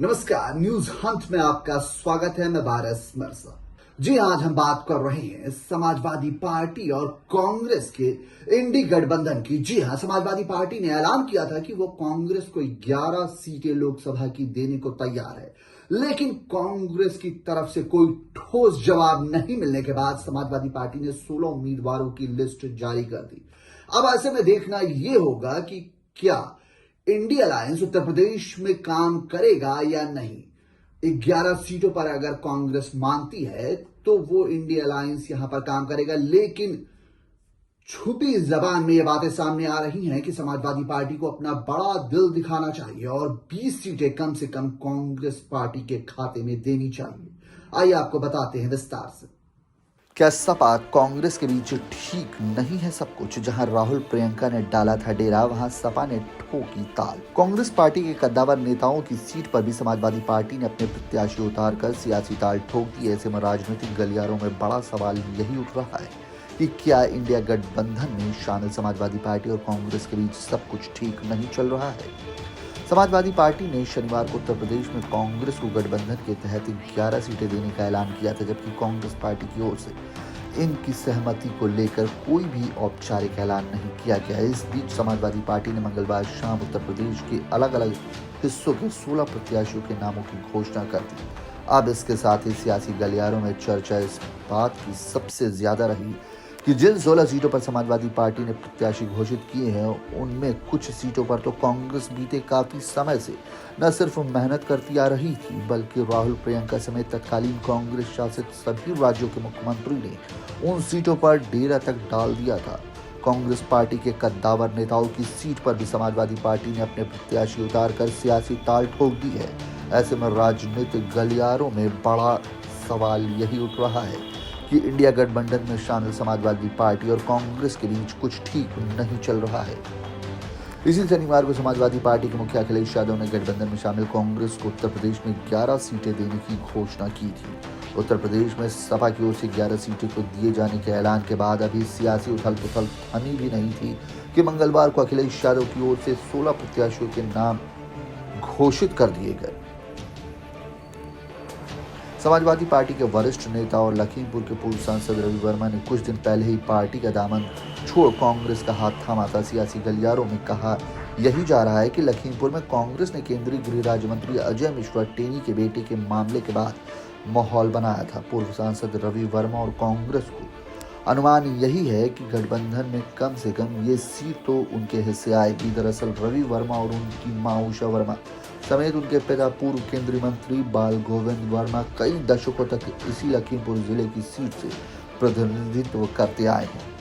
नमस्कार, news Hunt में आपका स्वागत है। मैं बारस मरसा। जी, आज हम बात कर रहे हैं समाजवादी पार्टी और कांग्रेस के इंडी गठबंधन की। जी हां, समाजवादी पार्टी ने ऐलान किया था कि वो कांग्रेस को 11 सीटें लोकसभा की देने को तैयार है, लेकिन कांग्रेस की तरफ से कोई ठोस जवाब नहीं मिलने के बाद समाजवादी पार्टी ने 16 उम्मीदवारों की लिस्ट जारी कर दी। अब ऐसे में देखना यह होगा कि क्या इंडी अलायंस उत्तर प्रदेश में काम करेगा या नहीं। 11 सीटों पर अगर कांग्रेस मानती है तो वो इंडी अलायंस यहां पर काम करेगा, लेकिन छुपी जबान में ये बातें सामने आ रही हैं कि समाजवादी पार्टी को अपना बड़ा दिल दिखाना चाहिए और 20 सीटें कम से कम कांग्रेस पार्टी के खाते में देनी चाहिए। आइए आपको बताते हैं विस्तार से। क्या सपा कांग्रेस के बीच ठीक नहीं है सब कुछ? जहां राहुल प्रियंका ने डाला था डेरा, वहां सपा ने ठोकी ताल। कांग्रेस पार्टी के कद्दावर नेताओं की सीट पर भी समाजवादी पार्टी ने अपने प्रत्याशी उतारकर सियासी ताल ठोक दी। ऐसे में राजनीतिक गलियारों में बड़ा सवाल यही उठ रहा है कि क्या इंडिया गठबंधन में शामिल समाजवादी पार्टी और कांग्रेस के बीच सब कुछ ठीक नहीं चल रहा है। समाजवादी पार्टी ने शनिवार को उत्तर प्रदेश में कांग्रेस को गठबंधन के तहत 11 सीटें देने का ऐलान किया था, जबकि कांग्रेस पार्टी की ओर से इनकी सहमति को लेकर कोई भी औपचारिक ऐलान नहीं किया गया। इस बीच समाजवादी पार्टी ने मंगलवार शाम उत्तर प्रदेश के अलग अलग हिस्सों के 16 प्रत्याशियों के नामों की घोषणा कर दी। अब इसके साथ ही सियासी गलियारों में चर्चा इस बात की सबसे ज्यादा रही कि जिन 16 सीटों पर समाजवादी पार्टी ने प्रत्याशी घोषित किए हैं, उनमें कुछ सीटों पर तो कांग्रेस बीते काफी समय से न सिर्फ मेहनत करती आ रही थी, बल्कि राहुल प्रियंका समेत तत्कालीन कांग्रेस शासित सभी राज्यों के मुख्यमंत्री ने उन सीटों पर डेरा तक डाल दिया था। कांग्रेस पार्टी के कद्दावर नेताओं की सीट पर भी समाजवादी पार्टी ने अपने प्रत्याशी उतारकर सियासी ताल ठोक दी है। ऐसे में राजनीतिक गलियारों में बड़ा सवाल यही उठ रहा है कि इंडिया गठबंधन में शामिल समाजवादी पार्टी और कांग्रेस के बीच कुछ ठीक नहीं चल रहा है। इसी शनिवार को समाजवादी पार्टी के मुखिया अखिलेश यादव ने गठबंधन में शामिल कांग्रेस को उत्तर प्रदेश में 11 सीटें देने की घोषणा की थी। उत्तर प्रदेश में सपा की ओर से 11 सीटें को दिए जाने के ऐलान के बाद अभी सियासी उथल पुथल थमी भी नहीं थी कि मंगलवार को अखिलेश यादव की ओर से 16 प्रत्याशियों के नाम घोषित कर दिए गए। समाजवादी पार्टी के वरिष्ठ नेता और लखीमपुर के पूर्व सांसद रवि वर्मा ने कुछ दिन पहले ही पार्टी का दामन छोड़ कांग्रेस का हाथ थामा था। सियासी गलियारों में कहा यही जा रहा है कि लखीमपुर में कांग्रेस ने केंद्रीय गृह राज्य मंत्री अजय मिश्रा टेनी के बेटे के मामले के बाद माहौल बनाया था। पूर्व सांसद रवि वर्मा और कांग्रेस को अनुमान यही है कि गठबंधन में कम से कम ये सीट तो उनके हिस्से आएगी। दरअसल रवि वर्मा और उनकी मां उषा वर्मा समेत उनके पिता पूर्व केंद्रीय मंत्री बाल गोविंद वर्मा कई दशकों तक इसी लखीमपुर जिले की सीट से प्रतिनिधित्व करते आए हैं।